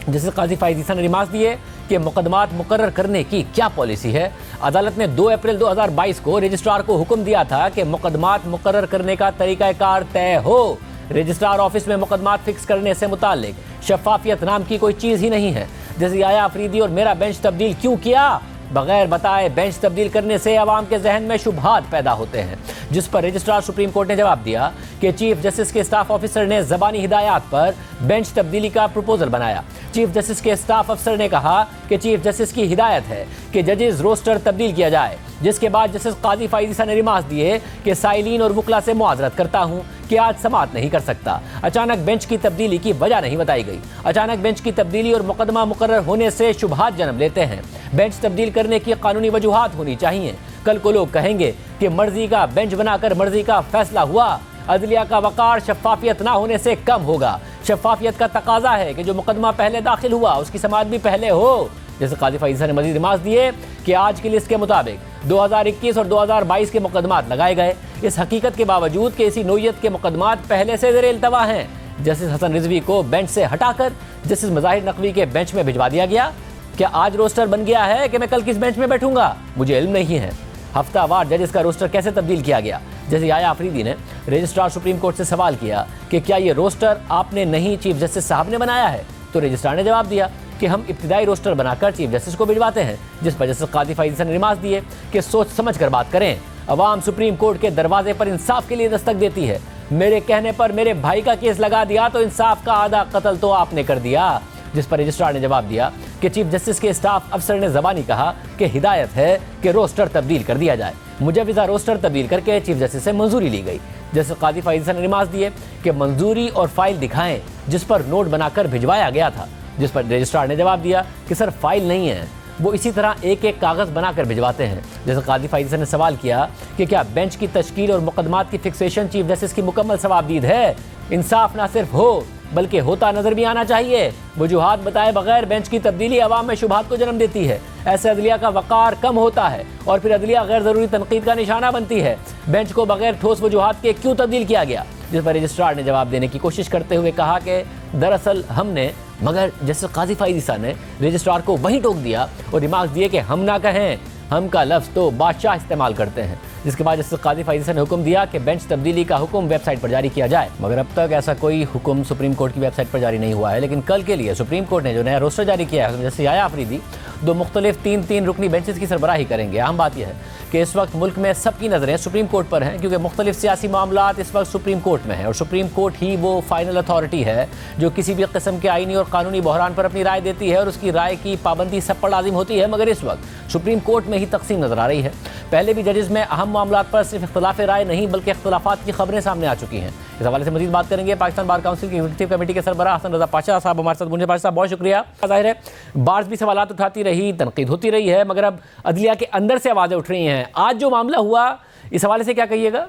जस्टिस काजी फ़ाइज़ ईसा ने रिमार्क दिए कि मुकदमात मुकर्रर करने की क्या पॉलिसी है। अदालत ने 2 अप्रैल 2022 को रजिस्ट्रार को हुक्म दिया था कि मुकदमात मुकर्रर करने का तरीकाकार तय हो। रजिस्ट्रार ऑफिस में मुकदमात फिक्स करने से मुताल्लिक शफाफियत नाम की कोई चीज़ ही नहीं है। जैसे याया आफरीदी और मेरा बेंच तब्दील क्यों किया? बगैर बताए बेंच तब्दील करने से अवाम के जहन में शुबहात पैदा होते हैं। जिस पर रजिस्ट्रार सुप्रीम कोर्ट ने जवाब दिया कि चीफ जस्टिस के स्टाफ ऑफिसर ने ज़बानी हिदायत पर बेंच तब्दीली का प्रपोजल बनाया। चीफ जस्टिस के स्टाफ अफसर ने कहा कि चीफ जस्टिस की हिदायत है कि जजेस रोस्टर तब्दील किया जाए, जिसके बाद जस्टिस काजी फ़ाइज़ ईसा ने रिमार्क दिए कि साइलिन और वकला से मुआज़रत करता हूं कि आज समाअत नहीं कर सकता। अचानक बेंच की तब्दीली की वजह नहीं बताई गई। अचानक बेंच की तब्दीली और मुकदमा मुकर्रर होने से शुबहात जन्म लेते हैं। बेंच तब्दील करने की कानूनी वजूहात होनी चाहिए। कल को लोग कहेंगे कि मर्जी का बेंच बनाकर मर्जी का फैसला हुआ। अदलिया का वकार शफाफियत ना होने से कम होगा। शफाफियत का तकाजा है कि जो मुकदमा पहले दाखिल हुआ उसकी समाअत भी पहले हो। जैसे काजी फैज़ ने मजीद रिमार्क दिए कि आज की लिस्ट के मुताबिक 2021 और 2022 के मुकदमात लगाए गए, इस हकीकत के बावजूद कि इसी नोयत के मुकदमात पहले से ज़ेर इल्तवा हैं। जस्टिस हसन रिजवी को बेंच से हटाकर जस्टिस मज़ाहिर नकवी के बेंच में भिजवा दिया गया। क्या आज रोस्टर बन गया है कि मैं कल किस बेंच में बैठूंगा? मुझे इल्म नहीं है। हफ्तावार जजेस का रोस्टर कैसे तब्दील किया गया? जैसे याया अफरीदी ने रजिस्ट्रार सुप्रीम कोर्ट से सवाल किया कि क्या ये रोस्टर आपने नहीं चीफ जस्टिस साहब ने बनाया है, तो रजिस्ट्रार ने जवाब दिया कि हम इब्तिदाई रोस्टर बनाकर चीफ जस्टिस को भिजवाते हैं। जिस पर जस्टिस काजी फैज़ ने रिमार्क दिए कि सोच समझ कर बात करें। अवाम सुप्रीम कोर्ट के दरवाजे पर इंसाफ के लिए दस्तक देती है। मेरे कहने पर मेरे भाई का केस लगा दिया तो इंसाफ का आधा कत्ल तो आपने कर दिया। जिस पर रजिस्ट्रार ने जवाब दिया कि चीफ जस्टिस के स्टाफ अफसर ने ज़बानी कहा कि हिदायत है कि रोस्टर तब्दील कर दिया जाए। मुजव्विज़ा रोस्टर तब्दील करके चीफ जस्टिस से मंजूरी ली गई। जैसे काजी फैज़ ने रिमार्क दिए कि मंजूरी और फाइल दिखाएं जिस पर नोट बनाकर भिजवाया गया था। जिस पर रजिस्ट्रार ने जवाब दिया कि सर फाइल नहीं है, वो इसी तरह एक एक कागज़ बनाकर भिजवाते हैं। जैसे काजी फैज़ ने सवाल किया कि क्या बेंच की तश्कील और मुकदमात की फिक्सेशन चीफ जस्टिस की मुकम्मल सवाबदीद है? इंसाफ ना सिर्फ हो बल्कि होता नजर भी आना चाहिए। वजूहात बताए बगैर बेंच की तब्दीली अवाम में शुबहात को जन्म देती है। ऐसे अदलिया का वकार कम होता है और फिर अदलिया गैर जरूरी तनकीद का निशाना बनती है। बेंच को बगैर ठोस वजूहात के क्यों तब्दील किया गया? जिस पर रजिस्ट्रार ने जवाब देने की कोशिश करते हुए कहा कि दरअसल हमने, मगर जैसे काजी फैज़ ने रजिस्ट्रार को वहीं टोक दिया और रिमार्क दिए कि हम ना कहें, हम का लफ्ज़ तो बादशाह इस्तेमाल करते हैं। जिसके बाद जस्टिस काजी फैज़ ने हुक्म दिया कि बेंच तब्दीली का हुक्म वेबसाइट पर जारी किया जाए। मगर अब तक ऐसा कोई हुक्म सुप्रीम कोर्ट की वेबसाइट पर जारी नहीं हुआ है। लेकिन कल के लिए सुप्रीम कोर्ट ने जो नया रोस्टर जारी किया है, जैसे याया अफरीदी 2 मुख्तलिफ 3-3 रुकनी बेंचेस की सरबराही करेंगे। अहम बात यह है कि इस वक्त मुल्क में सबकी नज़रें सुप्रीम कोर्ट पर हैं, क्योंकि मुख्तलिफ सियासी मामलात इस वक्त सुप्रीम कोर्ट में हैं और सुप्रीम कोर्ट ही वो फाइनल अथॉरिटी है जो किसी भी किस्म के आईनी और कानूनी बहरान पर अपनी राय देती है और उसकी राय की पाबंदी सब पर लाजिम होती है। मगर इस वक्त सुप्रीम कोर्ट में ही तकसीम नजर आ रही है। पहले भी जजेस में अहम मामलात पर सिर्फ इख्तलाफ राय नहीं बल्कि इख्तलाफात की खबरें सामने आ चुकी हैं। इस हवाले से मजीद बात करेंगे पाकिस्तान बार काउंसिल की एग्जीक्यूटिव कमेटी के सरबराह हसन रजा पाशा साहब हमारे साथ। मुझे पाशा साहब बहुत शुक्रिया। जाहिर है बार्स भी सवालात उठाती रही, तनकीद होती रही है, मगर अब अदलिया के अंदर से आवाज़ें उठ रही हैं। आज जो मामला हुआ इस हवाले से क्या कहिएगा?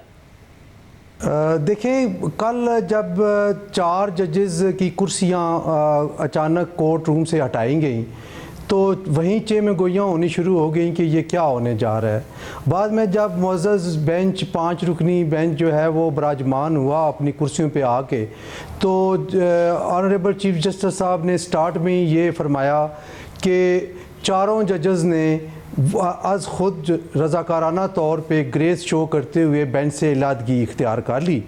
देखें, कल जब 4 जजेस की कुर्सियां अचानक कोर्ट रूम से हटाई गई तो वहीं चे में गोइयाँ होनी शुरू हो गई कि ये क्या होने जा रहा है। बाद में जब मुअज़्ज़ज़ बेंच 5 रुकनी बेंच जो है वो बराजमान हुआ अपनी कुर्सियों पे आके, तो ऑनरेबल चीफ जस्टिस साहब ने स्टार्ट में ये फरमाया कि चारों जजेस ने आज ख़ुद रज़ाकाराना तौर पे ग्रेस शो करते हुए बेंच से इलादगी इख्तियार कर ली।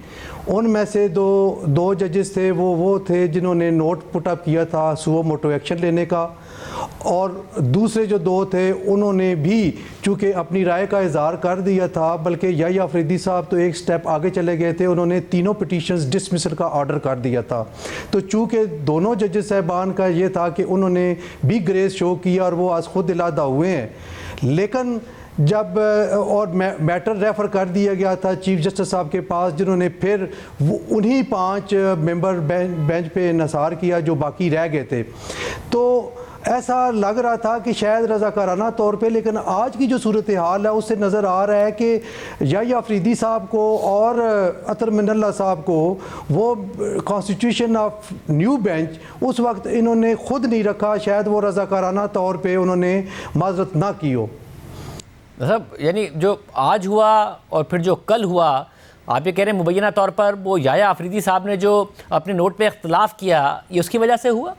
उनमें से दो जजेस थे, वो थे जिन्होंने नोट पुटअप किया था सुओ मोटो एक्शन लेने का, और दूसरे जो 2 थे उन्होंने भी चूँकि अपनी राय का इज़हार कर दिया था, बल्कि याया अफरीदी साहब तो एक स्टेप आगे चले गए थे, उन्होंने तीनों पिटीशंस डिसमिसल का ऑर्डर कर दिया था। तो चूँकि दोनों जजेस साहबान का ये था कि उन्होंने भी ग्रेस शो किया और वो आज खुद इलादा हुए हैं, लेकिन जब और मैटर रेफ़र कर दिया गया था चीफ जस्टिस साहब के पास, जिन्होंने फिर उन्हीं 5 मेंबर बेंच पे इन्हिसार किया जो बाकी रह गए थे। तो ऐसा लग रहा था कि शायद रज़ाकाराना तौर पे, लेकिन आज की जो सूरत हाल है उससे नज़र आ रहा है कि याया अफरीदी साहब को और अतर मिनल्ला साहब को वो कॉन्स्टिट्यूशन ऑफ न्यू बेंच उस वक्त इन्होंने ख़ुद नहीं रखा, शायद वो रज़ाकाराना तौर पे उन्होंने माजरत ना की हो। मतलब यानी जो आज हुआ और फिर जो कल हुआ, आप ये कह रहे हैं मुबैना तौर पर वो याया अफरीदी साहब ने जो अपने नोट पे इख्तलाफ किया ये उसकी वजह से हुआ?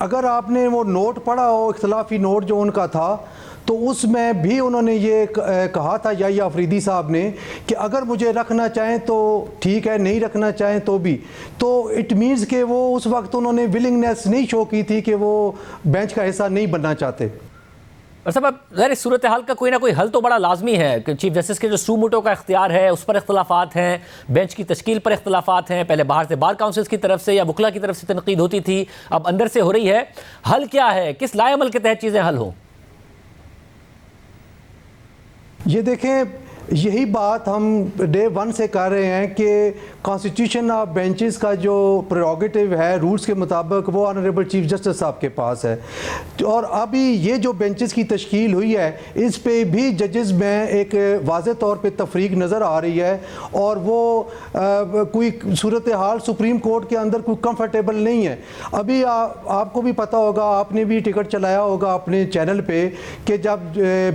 अगर आपने वो नोट पढ़ा हो, इख्तलाफी नोट जो उनका था, तो उसमें भी उन्होंने ये कहा था याया अफरीदी साहब ने कि अगर मुझे रखना चाहें तो ठीक है, नहीं रखना चाहें तो भी। तो इट मीन्स कि वो उस वक्त उन्होंने विलिंगनेस नहीं शो की थी कि वो बेंच का हिस्सा नहीं बनना चाहते। और सब अब ज़ाहिर इस सूरत हाल का कोई ना कोई हल तो बड़ा लाजमी है कि चीफ जस्टिस के जो सू मोटो का इख्तियार है उस पर इख्तलाफात हैं, बेंच की तश्कील पर इख्तलाफात हैं। पहले बाहर से बार काउंसिल की तरफ से या वकला की तरफ से तनकीद होती थी, अब अंदर से हो रही है। हल क्या है? किस लाएमल के तहत चीज़ें हल हों? ये देखें, यही बात हम डे वन से कर रहे हैं कि कॉन्स्टिट्यूशन ऑफ बेंचेस का जो प्रेरोगेटिव है रूल्स के मुताबिक वो ऑनरेबल चीफ जस्टिस साहब के पास है। और अभी ये जो बेंचेस की तश्कील हुई है इस पे भी जजेस में एक वाज़े तौर पे तफरीक नज़र आ रही है और वो कोई सूरत हाल सुप्रीम कोर्ट के अंदर कोई कंफर्टेबल नहीं है। अभी आपको भी पता होगा, आपने भी टिकट चलाया होगा अपने चैनल पे कि जब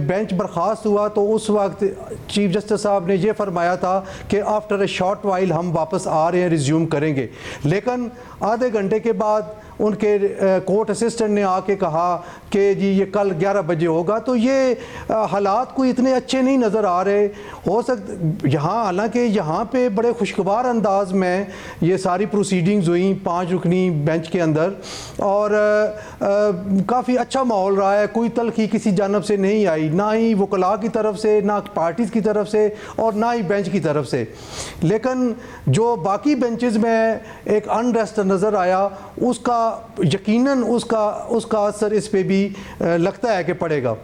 बेंच बर्खास्त हुआ तो उस वक्त चीफ जस्टिस साहब ने ये फरमाया था कि आफ्टर ए शॉर्ट वाइल हम वापस आ रहे हैं, रिज्यूम करेंगे। लेकिन आधे घंटे के बाद उनके कोर्ट असिस्टेंट ने आके कहा कि जी ये कल 11 बजे होगा। तो ये हालात कोई इतने अच्छे नहीं नज़र आ रहे। हो सकता यहाँ, हालांकि यहाँ पे बड़े खुशगवार अंदाज में ये सारी प्रोसीडिंग्स हुई 5 रुकनी बेंच के अंदर और काफ़ी अच्छा माहौल रहा है। कोई तलखी किसी जानब से नहीं आई, ना ही वकला की तरफ से, ना पार्टीज़ की तरफ से और ना ही बेंच की तरफ से। लेकिन जो बाकी बेंचेस में एक अनरेस्ट नज़र आया उसका यकीनन उसका असर इस पे भी लगता है कि पड़ेगा।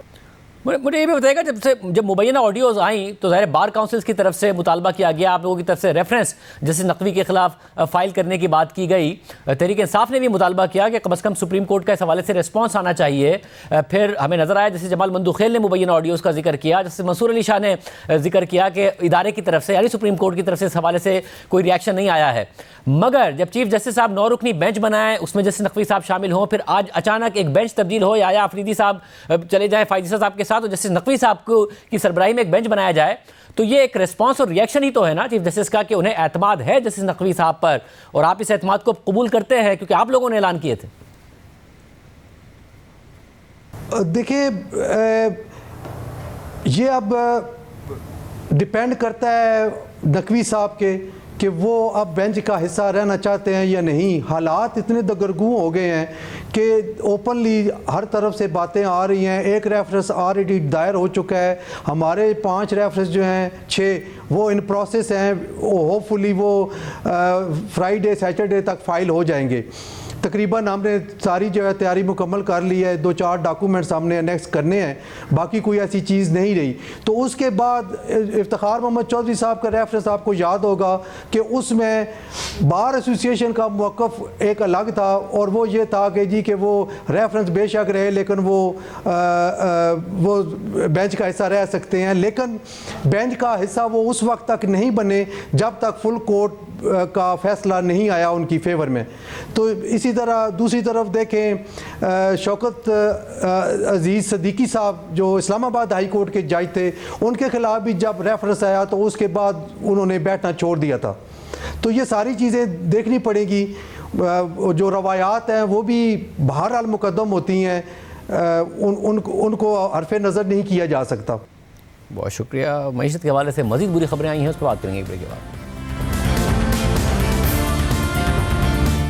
मुझे ये भी बताइएगा, जब मुबैना ऑडियोज़ आई तो ज़ाहिर बार काउंसिल्स की तरफ से मुतालबा किया गया, आप लोगों की तरफ से रेफरेंस जैसे नकवी के खिलाफ फाइल करने की बात की गई। तहरीक इंसाफ ने भी मुतालबा किया कि कम अज़ कम सुप्रीम कोर्ट का इस हवाले से रिस्पॉन्स आना चाहिए। फिर हमें नज़र आया जैसे जमाल मंदुखेल ने मुबैना ऑडियोज़ का जिक्र किया, जैसे मंसूर अली शाह ने जिक्र किया कि इदारे की तरफ से यानी सुप्रीम कोर्ट की तरफ से इस हवाले से कोई रिएक्शन नहीं आया है। मगर जब चीफ जस्टिस साहब 9 रुकनी बेंच बनाए उसमें जस्टिस नकवी साहब शामिल हों, फिर आज अचानक एक बेंच तब्दील हो, या अफरीदी साहब चले जाए फायजीसा साहब के साथ और जस्टिस नकवी साहब को की सरबराही में एक बेंच बनाया जाए, तो ये एक रिस्पांस और रिएक्शन ही तो है ना चीफ जस्टिस का कि उन्हें एतमाद है जस्टिस नकवी साहब पर और आप इस एतमाद को कबूल करते हैं क्योंकि आप लोगों ने ऐलान किए थे। देखिए, ये अब डिपेंड करता है नकवी साहब के कि वो अब बेंच का हिस्सा रहना चाहते हैं या नहीं। हालात इतने दगरगू हो गए हैं कि ओपनली हर तरफ से बातें आ रही हैं। एक रेफरेंस ऑलरेडी दायर हो चुका है, हमारे 5 रेफरेंस जो हैं 6 वो इन प्रोसेस हैं, होपफुली वो फ्राइडे सैटरडे तक फाइल हो जाएंगे। तकरीबन हमने सारी जो है तैयारी मुकम्मल कर ली है, 2-4 डॉक्यूमेंट्स हमने अनेक्स करने हैं, बाकी कोई ऐसी चीज़ नहीं रही। तो उसके बाद इफ्तिखार मोहम्मद चौधरी साहब का रेफरेंस आपको याद होगा कि उसमें बार एसोसिएशन का मौक़िफ़ एक अलग था और वो ये था कि जी कि वो रेफरेंस बेशक रहे लेकिन वो बेंच का हिस्सा रह सकते हैं, लेकिन बेंच का हिस्सा वो उस वक्त तक नहीं बने जब तक फुल कोर्ट का फैसला नहीं आया उनकी फेवर में। तो इसी तरह दूसरी तरफ देखें, शौकत अजीज़ सदीकी साहब जो इस्लामाबाद हाई कोर्ट के जज थे, उनके खिलाफ भी जब रेफरेंस आया तो उसके बाद उन्होंने बैठना छोड़ दिया था। तो ये सारी चीज़ें देखनी पड़ेगी। जो रवायात हैं वो भी बहरहाल मुकद्दम होती हैं, उनको हरफ़े नज़र नहीं किया जा सकता। बहुत शुक्रिया। मईशत के हवाले से मज़ीद बुरी खबरें आई हैं, उस पर बात करेंगे एक ब्रेक के बाद।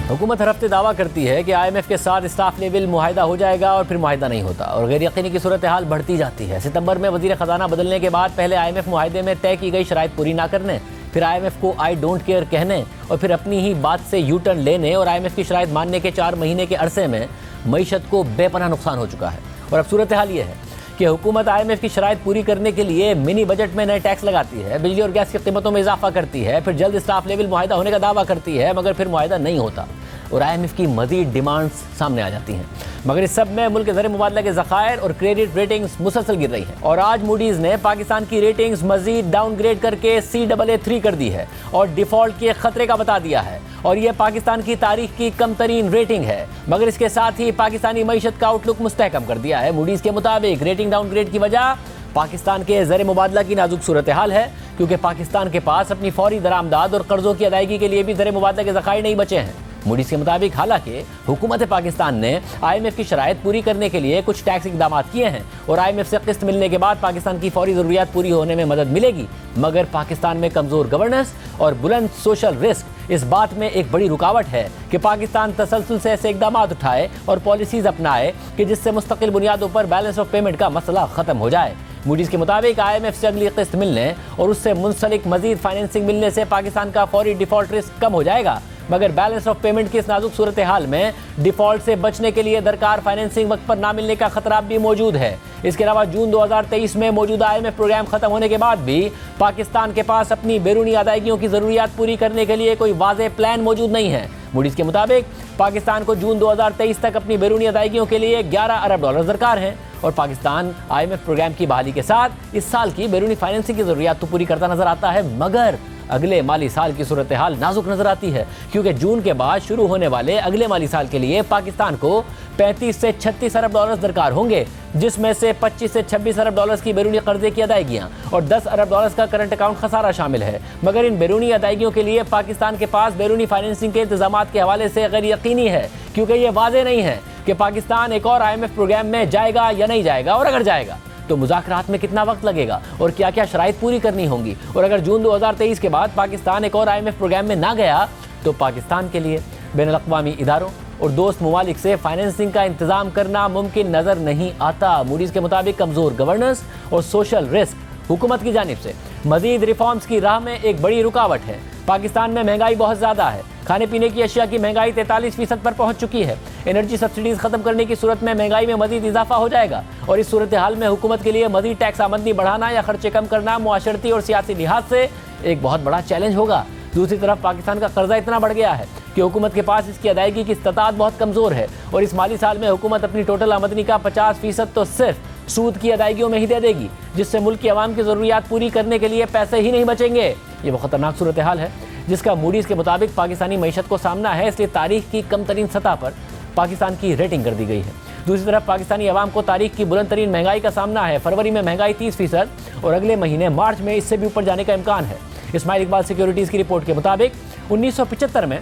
हुकूमत हर हफ्ते दावा करती है कि IMF के साथ स्टाफ लेवल मुआहिदा हो जाएगा और फिर मुआहिदा नहीं होता और गैर यकीनी की सूरत हाल बढ़ती जाती है। सितंबर में वज़ीर ख़जाना बदलने के बाद पहले IMF मुआहिदे में तय की गई शराइत पूरी ना करने, फिर IMF को आई डोंट केयर कहने और फिर अपनी ही बात से यू टर्न लेने और IMF की शराइत मानने के 4 महीने के अरसे में मईशत को बेपनाह नुकसान हो चुका है। और अब सूरत हाल ये है कि हुकूमत IMF की शराइत पूरी करने के लिए मिनी बजट में नए टैक्स लगाती है, बिजली और गैस की कीमतों में इजाफा करती है, फिर जल्द स्टाफ लेवल मुआहिदा होने का दावा करती है, मगर फिर मुआहिदा नहीं होता और IMF की मज़ीद डिमांड्स सामने आ जाती हैं। मगर इस सब में मुल्क के ज़र मुबादला के ज़खायर और क्रेडिट रेटिंग्स मुसलसल गिर रही हैं और आज मूडीज़ ने पाकिस्तान की रेटिंग्स मज़ीद डाउनग्रेड करके CAA3 कर दी है और डिफ़ॉल्ट के ख़तरे का बता दिया है और यह पाकिस्तान की तारीख की कम तरीन रेटिंग है। मगर इसके साथ ही पाकिस्तानी मईशत का आउटलुक मुस्तहकम कर दिया है। मूडीज़ के मुताबिक रेटिंग डाउनग्रेड की वजह पाकिस्तान के ज़र मुबादला की नाजुक सूरत हाल है, क्योंकि पाकिस्तान के पास अपनी फौरी दरामदाद और कर्ज़ों की अदायगी के लिए भी ज़र मुबादला के ज़खायर नहीं बचे हैं। मूडीज़ के मुताबिक हालांकि हुकूमत पाकिस्तान ने IMF की शराइत पूरी करने के लिए कुछ टैक्स इक़दाम किए हैं और IMF से किस्त मिलने के बाद पाकिस्तान की फौरी ज़रूरियात पूरी होने में मदद मिलेगी, मगर पाकिस्तान में कमज़ोर गवर्नेंस और बुलंद सोशल रिस्क इस बात में एक बड़ी रुकावट है कि पाकिस्तान तसलसल से ऐसे इक़दाम उठाए और पॉलिसीज़ अपनाए कि जिससे मुस्तकिल बुनियादों पर बैलेंस ऑफ पेमेंट का मसला ख़त्म हो जाए। मूडीज़ के मुताबिक IMF से अगली किस्त मिलने और उससे मुंसलिक मजीद फाइनेंसिंग मिलने से पाकिस्तान का फौरी डिफ़ॉल्ट रिस्क कम हो जाएगा। मगर बैलेंस ऑफ पेमेंट की इस नाजुक सूरत हाल में डिफॉल्ट से बचने के लिए दरकार फाइनेंसिंग वक्त पर ना मिलने का खतरा भी मौजूद है। इसके अलावा जून 2023 में मौजूदा IMF प्रोग्राम खत्म होने के बाद भी पाकिस्तान के पास अपनी बैरूनी अदायगियों की जरूरियात पूरी करने के लिए कोई वाज़ेह प्लान मौजूद नहीं है। मूडीज के मुताबिक पाकिस्तान को जून 2023 तक अपनी बैरूनी अदायगियों के लिए $11 अरब दरकार हैं और पाकिस्तान IMF प्रोग्राम की बहाली के साथ इस साल की बैरूनी फाइनेंसिंग की जरूरियात तो पूरी करता नजर आता है, मगर अगले माली साल की सूरत हाल नाजुक नजर आती है, क्योंकि जून के बाद शुरू होने वाले अगले माली साल के लिए पाकिस्तान को 35 से 36 अरब डॉलर दरकार होंगे, जिसमें से 25 से 26 अरब डॉलर की बैरूनी कर्जे की अदायगियां और 10 अरब डॉलर का करंट अकाउंट खसारा शामिल है। मगर इन बैरूनी अदायगियों के लिए पाकिस्तान के पास बैरूनी फाइनेंसिंग के इंतजाम के हवाले से गैर यकीनी है, क्योंकि ये वाज़ेह नहीं है कि पाकिस्तान एक और IMF प्रोग्राम में जाएगा या नहीं जाएगा, और अगर जाएगा तो मुज़ाकरात में कितना वक्त लगेगा और क्या क्या शराइत पूरी करनी होंगी। और अगर जून 2023 के बाद पाकिस्तान एक और IMF प्रोग्राम में ना गया तो पाकिस्तान के लिए बैनुल-अक़वामी इदारों और दोस्त ममालिक से फाइनेंसिंग का इंतजाम करना मुमकिन नज़र नहीं आता। मूडीज़ के मुताबिक कमज़ोर गवर्नेंस और सोशल रिस्क हुकूमत की जानिब से मज़ीद रिफॉर्म्स की राह में एक बड़ी रुकावट है। पाकिस्तान में महंगाई बहुत ज़्यादा है। खाने पीने की अशिया की महंगाई 43% पर पहुंच चुकी है। एनर्जी सब्सिडीज़ ख़त्म करने की सूरत में महंगाई में मज़ीद इजाफा हो जाएगा और इस सूरत हाल में हुकूमत के लिए मज़ीद टैक्स आमदनी बढ़ाना या खर्चे कम करना मुआशरती और सियासी लिहाज से एक बहुत बड़ा चैलेंज होगा। दूसरी तरफ पाकिस्तान का कर्जा इतना बढ़ गया है कि हुकूमत के पास इसकी अदायगी की इस्तात बहुत कमज़ोर है और इस माली साल में हुकूमत अपनी टोटल आमदनी का 50% तो सिर्फ सूद की अदायगियों में ही दे देगी, जिससे मुल्क की आवाम की ज़रूरियात पूरी करने के लिए पैसे ही नहीं बचेंगे। ये वो ख़तरनाक सूरत हाल है जिसका मूडीज़ के मुताबिक पाकिस्तानी मईशत को सामना है, इसलिए तारीख की कम तरीन सतह पर पाकिस्तान की रेटिंग कर दी गई है। दूसरी तरफ पाकिस्तानी अवाम को तारीख की बुलंद तरीन महंगाई का सामना है। फरवरी में महंगाई 30% और अगले महीने मार्च में इससे भी ऊपर जाने का इम्कान है। इस्माइल इकबाल सिक्योरिटीज़ की रिपोर्ट के मुताबिक 1975 में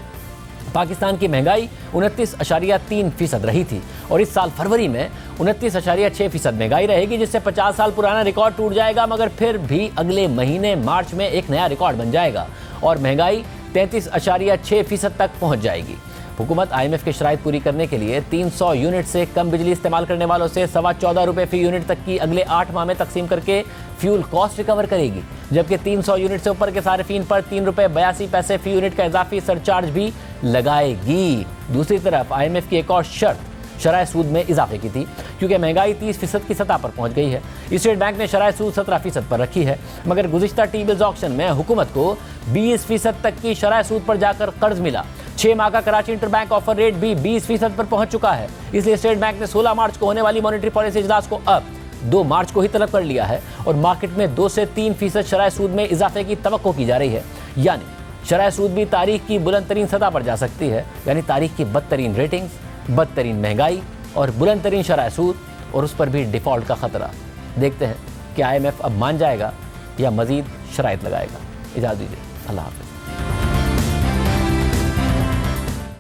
पाकिस्तान की महंगाई 29.3% रही थी और इस साल फरवरी में 29.6% महंगाई रहेगी, जिससे 50 साल पुराना रिकॉर्ड टूट जाएगा, मगर फिर भी अगले महीने मार्च में एक नया रिकॉर्ड बन जाएगा और महंगाई 33.6% तक पहुंच जाएगी। हुकूमत IMF की शराइत पूरी करने के लिए 300 यूनिट से कम बिजली इस्तेमाल करने वालों से ₹14.25 फी यूनिट तक की अगले 8 माह में तकसीम करके फ्यूल कॉस्ट रिकवर करेगी, जबकि 300 यूनिट से ऊपर के सारिफीन पर ₹3.82 फी यूनिट का इजाफी सरचार्ज भी लगाएगी। दूसरी तरफ IMF की एक और शर्त शरह सूद में इजाफे की थी, क्योंकि महंगाई 30% की सतह पर पहुंच गई है। स्टेट बैंक ने शरह सूद 17% पर रखी है, मगर गुज़िश्ता टी बिल्स ऑक्शन में हुकूमत को 20% तक की शरह सूद पर जाकर कर्ज मिला। 6 माह का Karachi inter bank offer rate भी 20% पर पहुंच चुका है। इसलिए स्टेट बैंक ने 16 मार्च को होने वाली मॉनेटरी पॉलिसी इजलास को अब 2 मार्च को ही तलब कर लिया है और मार्केट में 2 से 3% शरह सूद में इजाफे की तवक्को की जा रही है। यानी शरह सूद भी तारीख की बुलंद तरीन सतह पर जा सकती है, यानी तारीख की बदतरीन रेटिंग्स, बदतरीन महंगाई और बुलंद तरीन शरह सूद, और उस पर भी डिफ़ॉल्ट का ख़तरा। देखते हैं कि IMF अब मान जाएगा या मज़ीद शराइत लगाएगा। इजाज़त दीजिए, अल्लाह हाफ़िज़।